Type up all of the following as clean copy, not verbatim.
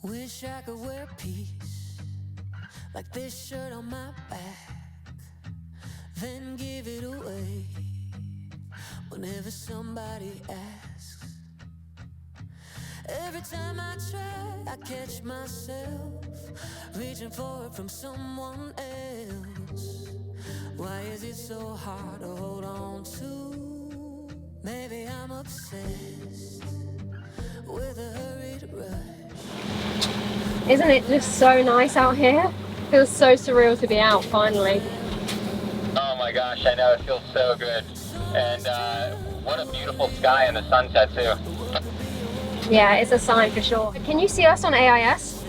Wish I could wear peace like this shirt on my back, then give it away whenever somebody asks. Every time I try, I catch myself reaching for it from someone else. Why is it so hard to hold on to? Maybe I'm obsessed with a hurried rush. Isn't it just so nice out here? Feels so surreal to be out finally. Oh my gosh, I know, it feels so good. And what a beautiful sky in the sunset too. Yeah, it's a sign for sure. Can you see us on AIS?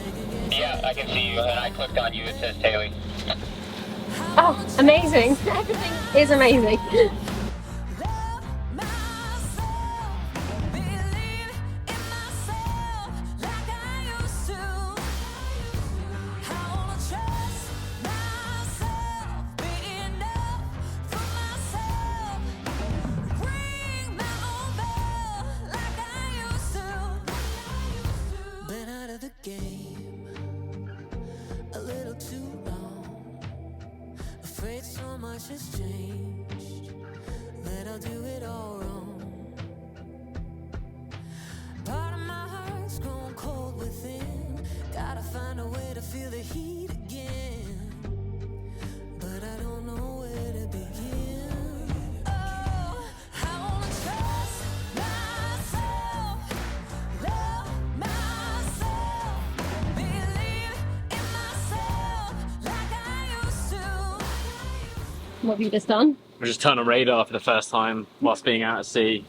Yeah, I can see you, and I clicked on you, it says Tay-Lee. Oh, amazing. Everything is amazing. Has changed, that I'll do it all wrong. Part of my heart's grown cold within. Gotta find a way to feel the heat again, but I don't know where to begin. Oh, I wanna trust myself, love myself, believe in myself like I used to. What have you just done? We just turned on radar for the first time whilst being out at sea.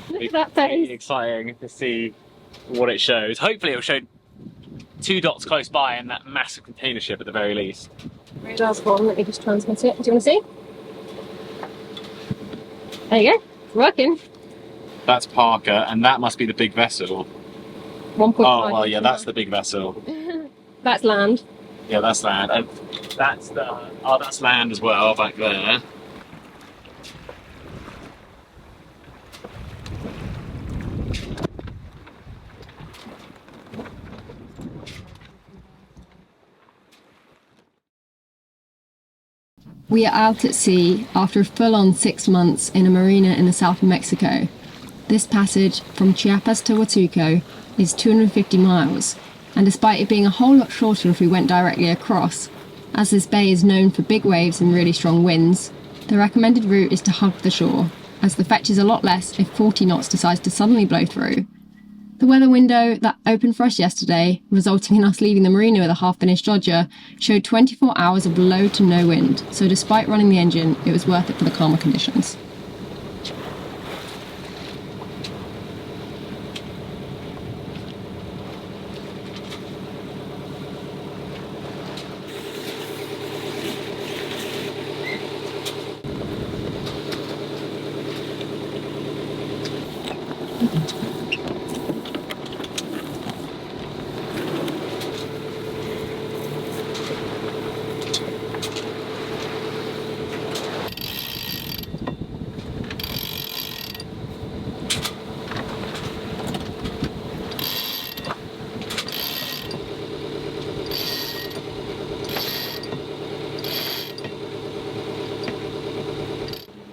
Look at that face. It's exciting to see what it shows. Hopefully it'll show 2 dots close by and that massive container ship at the very least. Radar's on, let me just transmit it. Do you want to see? There you go, it's working. That's Parker, and that must be the big vessel. 1.5. Oh, well, yeah, that's the big vessel. That's land. Yeah, that's land. And that's the... Oh, that's land as well, back there. We are out at sea after a full-on 6 months in a marina in the south of Mexico. This passage from Chiapas to Huatulco is 250 miles, and despite it being a whole lot shorter if we went directly across, as this bay is known for big waves and really strong winds, the recommended route is to hug the shore, as the fetch is a lot less if 40 knots decides to suddenly blow through. The weather window that opened for us yesterday, resulting in us leaving the marina with a half-finished dodger, showed 24 hours of low to no wind, so despite running the engine, it was worth it for the calmer conditions.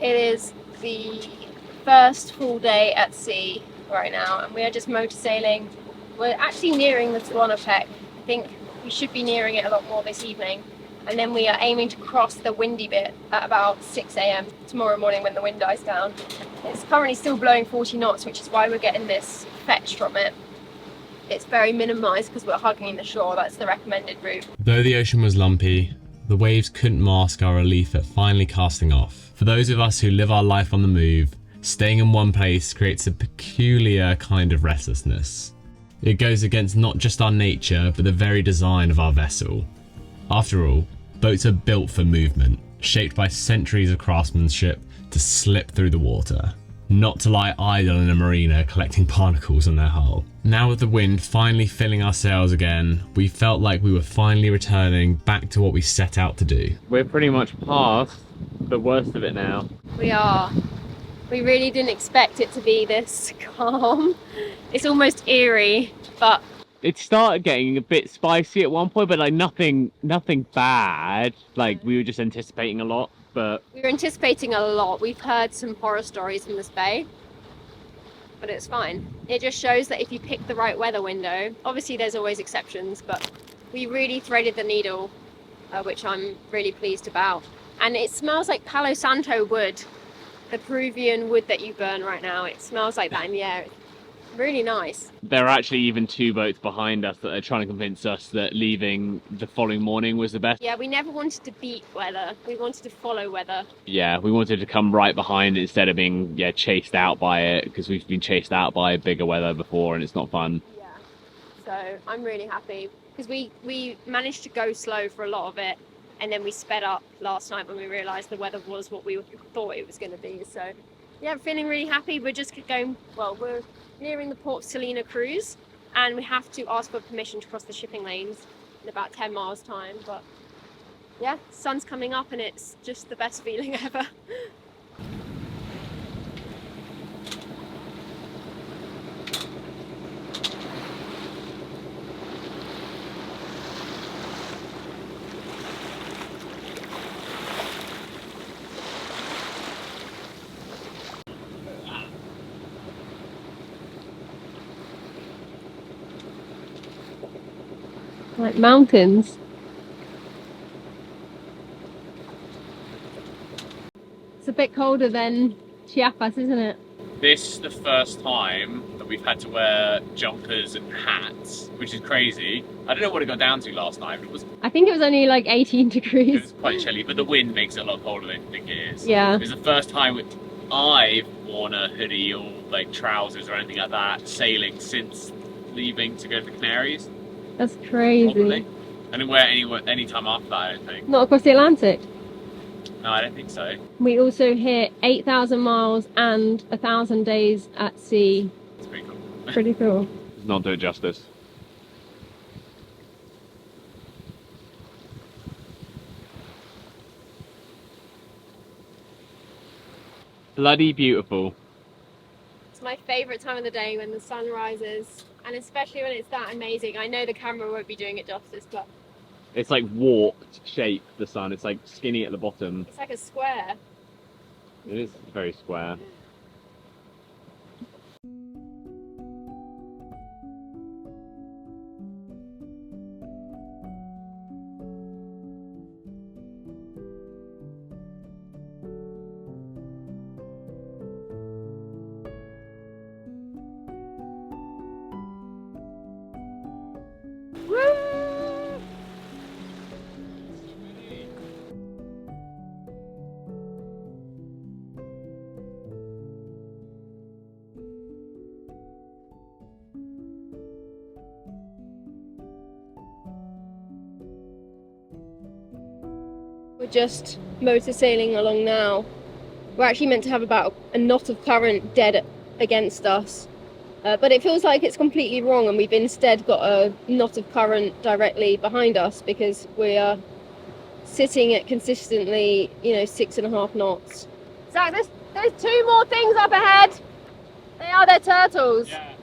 It is the first full day at sea right now, and we are just motor sailing. We're actually nearing the Tehuantepec. I think we should be nearing it a lot more this evening, and then we are aiming to cross the windy bit at about 6 AM tomorrow morning when the wind dies down. It's currently still blowing 40 knots, which is why we're getting this fetch from it. It's very minimised because we're hugging the shore. That's the recommended route. Though the ocean was lumpy, the waves couldn't mask our relief at finally casting off. For those of us who live our life on the move, staying in one place creates a peculiar kind of restlessness. It goes against not just our nature, but the very design of our vessel. After all, boats are built for movement, shaped by centuries of craftsmanship to slip through the water, not to lie idle in a marina collecting barnacles on their hull. Now with the wind finally filling our sails again, we felt like we were finally returning back to what we set out to do. We're pretty much past the worst of it now. We are. We really didn't expect it to be this calm. It's almost eerie, but It started getting a bit spicy at one point, but like nothing bad. Like we were just anticipating a lot, but We were anticipating a lot. We've heard some horror stories from this bay, but it's fine. It just shows that if you pick the right weather window, obviously there's always exceptions, but we really threaded the needle, which I'm really pleased about. And it smells like Palo Santo wood, the Peruvian wood that you burn right now. It smells like that in the air. It's really nice. there are actually even 2 boats behind us that are trying to convince us that leaving the following morning was the best. Yeah, we never wanted to beat weather. We wanted to follow weather. Yeah, we wanted to come right behind instead of being chased out by it, because we've been chased out by bigger weather before and it's not fun. Yeah. So I'm really happy because we managed to go slow for a lot of it, and then we sped up last night when we realised the weather was what we thought it was going to be. So yeah, I'm feeling really happy. We're just going, well, we're nearing the Port Salina cruise, and we have to ask for permission to cross the shipping lanes in about 10 miles time. But yeah, sun's coming up and it's just the best feeling ever. Like mountains. It's a bit colder than Chiapas, isn't it? This is the first time that we've had to wear jumpers and hats, which is crazy. I don't know what it got down to last night, but I think it was only like 18 it degrees. was quite chilly, but the wind makes it a lot colder than I think it is. Yeah. It was the first time I've worn a hoodie or like trousers or anything like that sailing since leaving to go to the Canaries. That's crazy. Probably. I didn't wear it any time after that, I don't think. Not across the Atlantic. No, I don't think so. We also hit 8,000 miles and 1,000 days at sea. It's pretty cool. Pretty cool. Does not do it justice. Bloody beautiful. It's my favourite time of the day when the sun rises, and especially when it's that amazing. I know the camera won't be doing it justice, but It's like warped shape, the sun. It's like skinny at the bottom. it's like a square. It is very square. We're just motor sailing along now. We're actually meant to have about a knot of current dead against us, but it feels like it's completely wrong, and we've instead got a knot of current directly behind us because we are sitting at consistently, 6.5 knots. Zach, there's 2 more things up ahead. They're turtles. Yeah.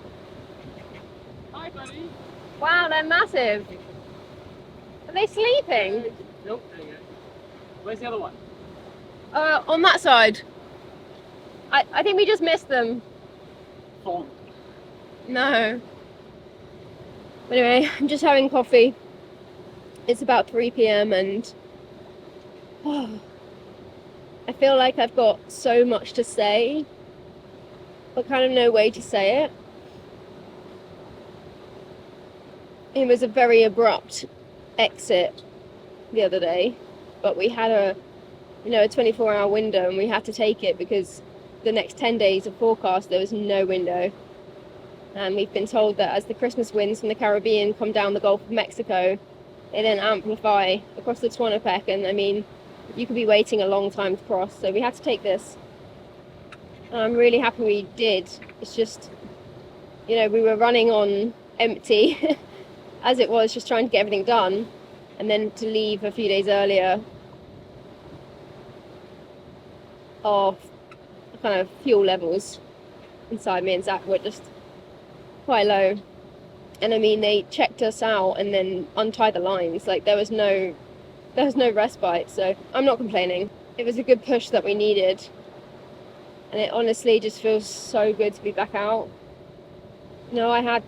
Hi, buddy. Wow, they're massive. Are they sleeping? Nope, there you go. Where's the other one? On that side. I think we just missed them. Fawn. No. Anyway, I'm just having coffee. It's about 3 p.m. and I feel like I've got so much to say, but kind of no way to say it. It was a very abrupt exit the other day, but we had a 24-hour window and we had to take it because the next 10 days of forecast there was no window. And we've been told that as the Christmas winds from the Caribbean come down the Gulf of Mexico, they then amplify across the Tehuantepec, and I mean, you could be waiting a long time to cross, so we had to take this. And I'm really happy we did. It's just, we were running on empty as it was, just trying to get everything done, and then to leave a few days earlier, our kind of fuel levels inside me and Zach were just quite low. And I mean, they checked us out and then untied the lines. Like there was no respite, so I'm not complaining. It was a good push that we needed. And it honestly just feels so good to be back out. You know, I had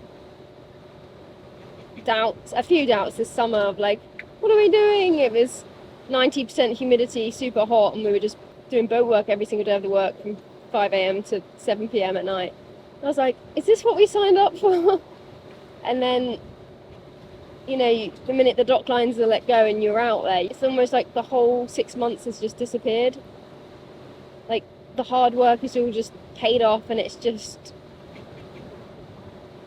doubts, a few doubts this summer of like, what are we doing? It was 90% humidity, super hot, and we were just doing boat work every single day of the work from 5 a.m. to 7 p.m. at night. I was like, is this what we signed up for? And then, you know, the minute the dock lines are let go and you're out there, it's almost like the whole 6 months has just disappeared. Like, the hard work is all just paid off, and it's just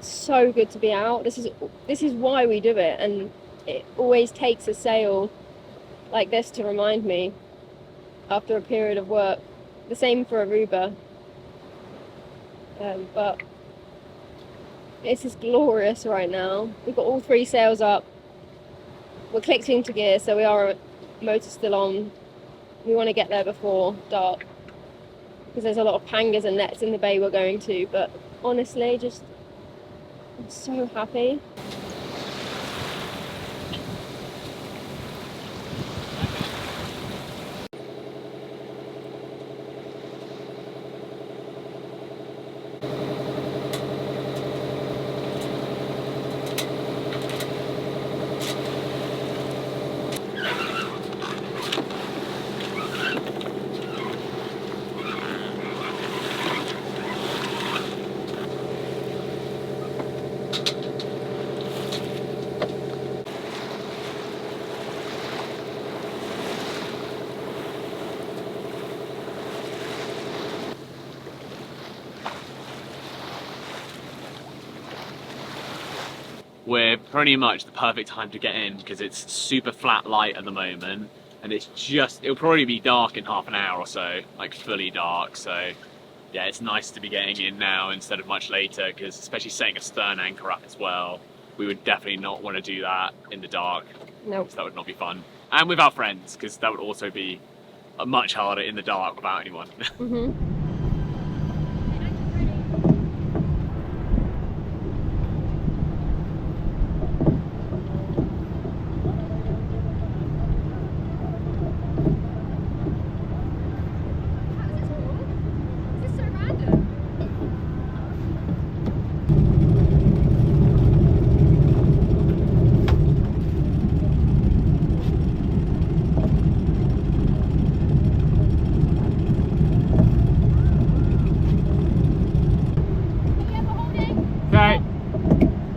so good to be out. This is why we do it, and it always takes a sail like this to remind me after a period of work. The same for Aruba. But this is glorious right now. We've got all 3 sails up. We're clicked into gear, so we are motor still on. We want to get there before dark because there's a lot of pangas and nets in the bay we're going to, but honestly, just I'm so happy. We're pretty much the perfect time to get in because it's super flat light at the moment, and it'll probably be dark in half an hour or so, like fully dark. So yeah, it's nice to be getting in now instead of much later, because especially setting a stern anchor up as well, we would definitely not want to do that in the dark. Nope. That would not be fun. And with our friends, because that would also be much harder in the dark without anyone. Mm-hmm.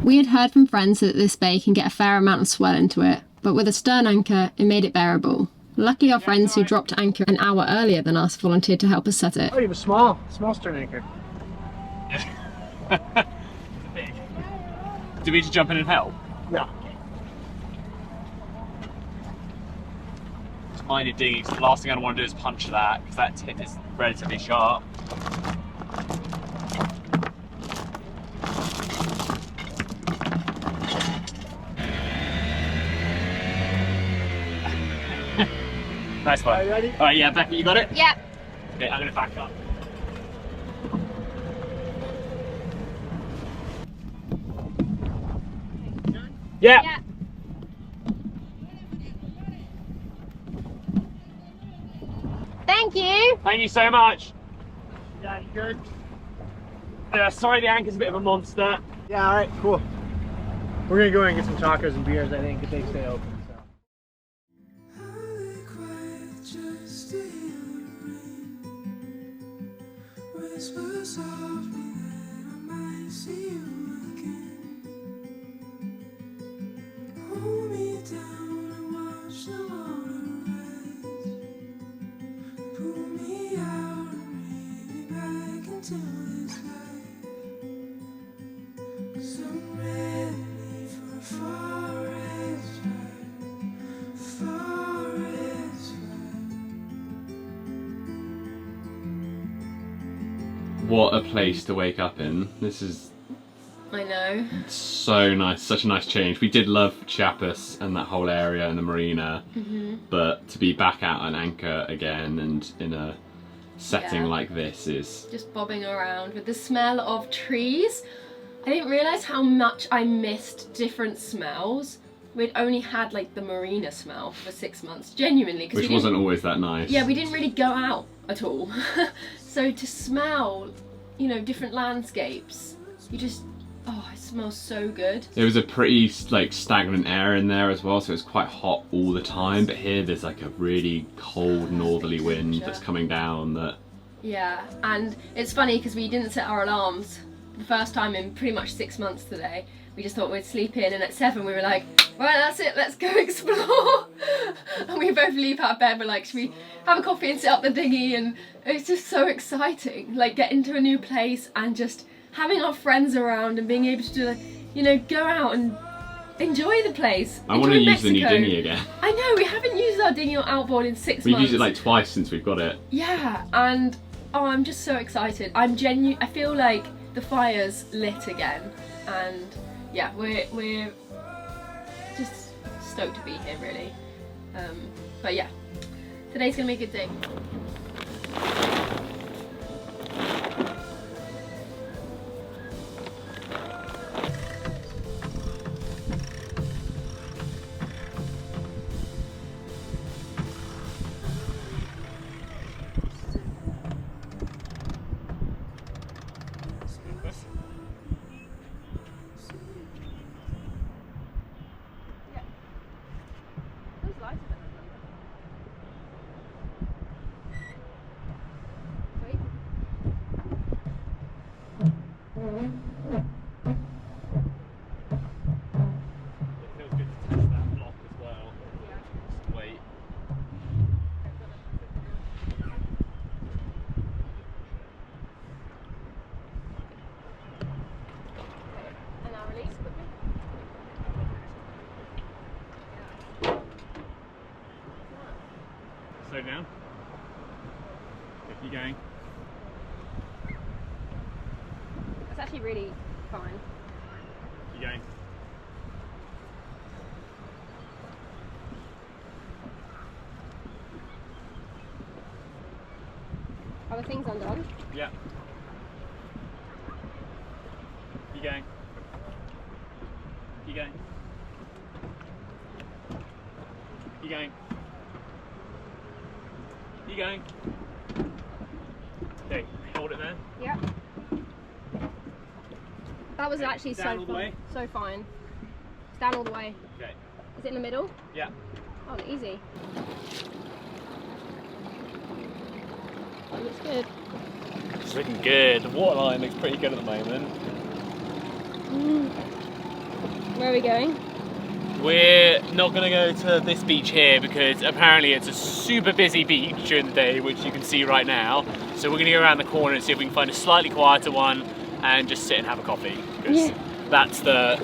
We had heard from friends that this bay can get a fair amount of swell into it, but with a stern anchor, it made it bearable. Luckily, our friends who dropped anchor an hour earlier than us volunteered to help us set it. Oh, you have a small stern anchor. Big. Do we need to jump in and help? Yeah. It's mine and Dingy, so the last thing I want to do is punch that, because that tip is relatively sharp. Nice one. Are you ready? Alright, yeah, Becca, you got it? Yep. Okay, I'm going to back up. Yeah. Yeah. Thank you. Thank you so much. Yeah, you good? Sorry, the anchor's a bit of a monster. Yeah, alright, cool. We're gonna go and get some tacos and beers, I think, if they stay open. Whisper softly that I might see you again. Hold me down and watch the water rise. Pull me out and bring me back into this life. 'Cause I'm ready for a forest fire. Forest fire. What a place to wake up in. This is I know. so nice, such a nice change. We did love Chiapas and that whole area and the marina, but to be back out on anchor again and in a setting Yeah. like this is... Just bobbing around with the smell of trees. I didn't realise how much I missed different smells. We'd only had like the marina smell for 6 months, genuinely. Which wasn't always that nice. Yeah, we didn't really go out at all. So to smell, you know, different landscapes, you just, oh, it smells so good. There was a pretty like stagnant air in there as well, so it's quite hot all the time. But here there's like a really cold northerly wind that's coming down that... Yeah, and it's funny because we didn't set our alarms the first time in pretty much 6 months today. We just thought we'd sleep in, and at 7 we were like, right, that's it, let's go explore. And we both leap out of bed, we're like, should we have a coffee and sit up the dinghy? And it's just so exciting, like getting to a new place and just having our friends around and being able to, you know, go out and enjoy the place. I want to use the new dinghy again. I know, we haven't used our dinghy or outboard in 6 months. We've used it like twice since we've got it. Yeah, and oh, I'm just so excited. I feel like the fire's lit again, and yeah, we're just stoked to be here, really. But yeah, today's gonna be a good day. Slow down. Keep going. That's actually really fine. Keep going. Are the things undone? Yeah. Keep going. Keep going. Keep going. Keep going. Okay, hold it there. Yeah. That was actually Down all so the way. So fine. It's down all the way. Okay. Is it in the middle? Yeah. Oh, easy. That looks good. It's looking good. The waterline looks pretty good at the moment. Where are we going? We're not going to go to this beach here because apparently it's a super busy beach during the day, which you can see right now. So we're going to go around the corner and see if we can find a slightly quieter one and just sit and have a coffee. Because that's the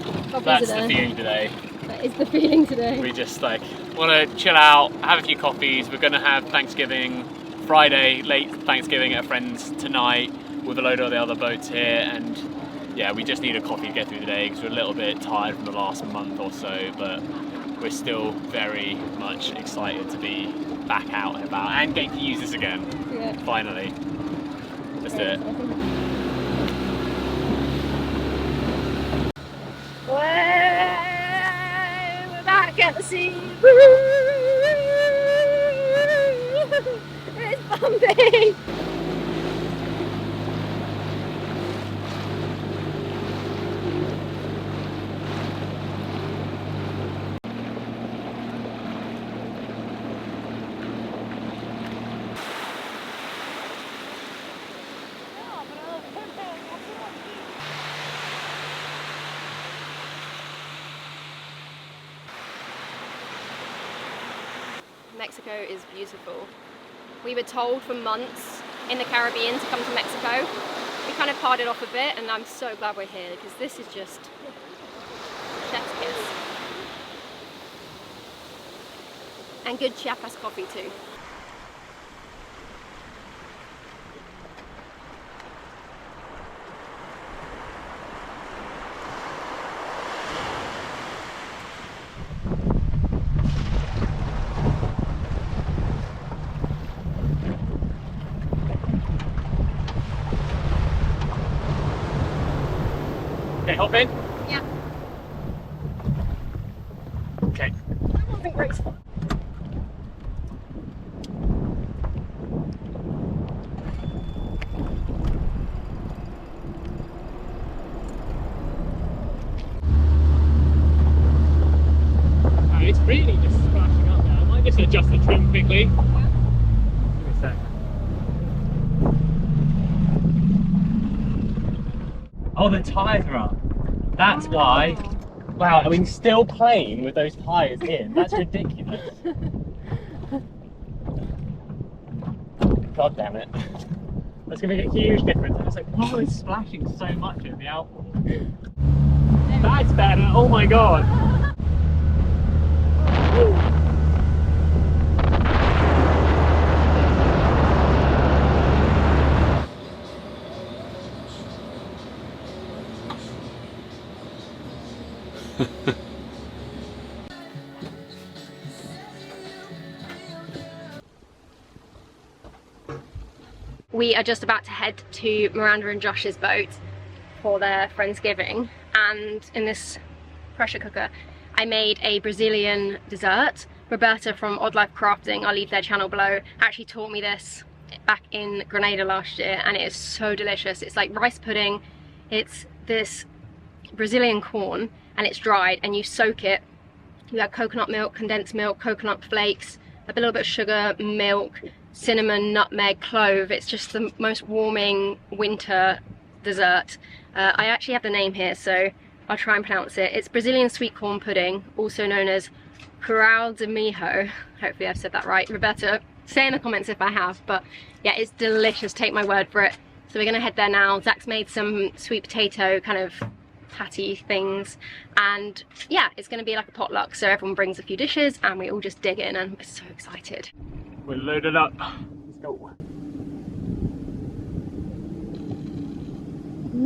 feeling today. That is the feeling today. We just like want to chill out, have a few coffees. We're going to have Thanksgiving Friday, late Thanksgiving at a friend's tonight with a load of the other boats here, and yeah, we just need a coffee to get through the day because we're a little bit tired from the last month or so, but we're still very much excited to be back out and about and getting to use this again. Yeah. Finally. Let's do it. We're back at the sea. It's bumping. Mexico is beautiful. We were told for months in the Caribbean to come to Mexico. We kind of parted off a bit, and I'm so glad we're here because this is just chef's kiss. And good Chiapas coffee too. Okay, hop in? Yeah. Okay. I'm having great fun. It's really just splashing up now. I might just adjust the trim quickly. Give me a sec. Oh, the tyres are up. That's why. Wow, I mean, still playing with those tyres in. That's ridiculous. God damn it. That's going to make a huge difference. And it's like, why is splashing so much in the outboard? That's better. Oh my god. We are just about to head to Miranda and Josh's boat for their Friendsgiving, and in this pressure cooker I made a Brazilian dessert. Roberta from Odd Life Crafting, I'll leave their channel below, actually taught me this back in Grenada last year, and it is so delicious. It's like rice pudding, it's this Brazilian corn, and it's dried, and you soak it. You add coconut milk, condensed milk, coconut flakes, a little bit of sugar, milk, cinnamon, nutmeg, clove. It's just the most warming winter dessert. I actually have the name here, so I'll try and pronounce it. It's Brazilian sweet corn pudding, also known as curau de mijo. Hopefully I've said that right. Roberta, say in the comments if I have, but yeah, it's delicious, take my word for it. So we're gonna head there now. Zach's made some sweet potato kind of patty things, and yeah, it's gonna be like a potluck, so everyone brings a few dishes and we all just dig in, and we're so excited. We're loaded up. Let's go.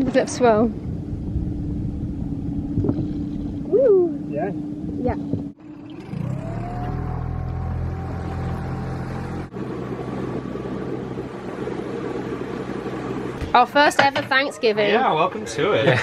A bit of swell. Woo! Yeah? Yeah. Our first ever Thanksgiving. Yeah, welcome to it.